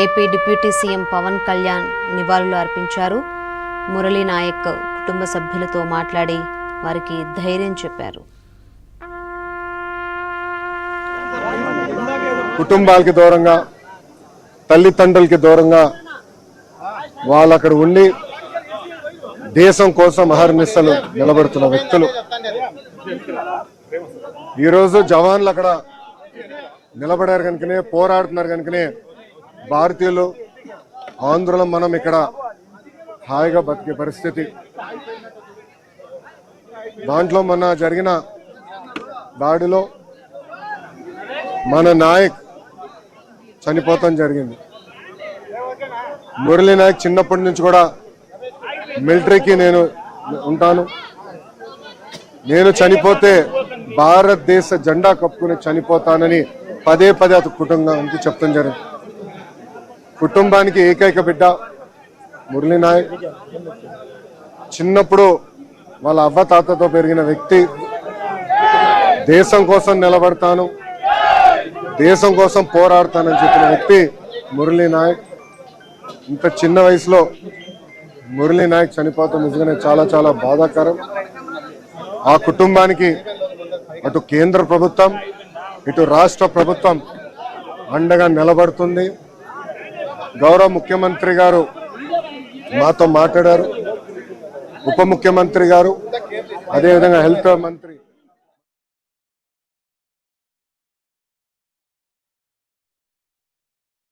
AP deputy CM Pawan Kalyan నివాళులు అర్పించారు. మురళీ నాయక్ కుటుంబ సభ్యులతో మాట్లాడి వారికి ధైర్యం చెప్పారు. కుటుంబాలకి దూరంగా, తల్లిదండ్రులకి దూరంగా వాళ్ళు అక్కడ ఉండి దేశం కోసం అహర్నిశలు నిలబడుతున్న వ్యక్తులు. ఈరోజు జవాన్లు అక్కడ నిలబడారు కనుకనే, పోరాడుతున్నారు కనుకనే భారతీయులు, ఆంధ్రులు మనం ఇక్కడ హాయిగా బతికే పరిస్థితి. దాంట్లో మొన్న జరిగిన దాడిలో మన నాయక్ చనిపోతాం జరిగింది. మురళీ నాయక్ చిన్నప్పటి నుంచి కూడా మిలిటరీకి నేను ఉంటాను, నేను చనిపోతే భారతదేశ జెండా కప్పుకుని చనిపోతానని పదే పదే అతని కుటుంబానికి చెప్తాం జరిగింది. కుటుంబానికి ఏకైక బిడ్డ మురళీ నాయక్. చిన్నప్పుడు వాళ్ళ అవ్వ తాతతో పెరిగిన వ్యక్తి. దేశం కోసం నిలబడతాను, దేశం కోసం పోరాడతానని చెప్పిన వ్యక్తి మురళీ నాయక్. ఇంత చిన్న వయసులో మురళీ నాయక్ చనిపోతాం నిజంగానే చాలా చాలా బాధాకరం. ఆ కుటుంబానికి అటు కేంద్ర ప్రభుత్వం, ఇటు రాష్ట్ర ప్రభుత్వం అండగా నిలబడుతుంది. గౌరవ ముఖ్యమంత్రి గారు మాతో మాట్లాడారు, ఉప ముఖ్యమంత్రి గారు, అదేవిధంగా హెల్త్ మంత్రి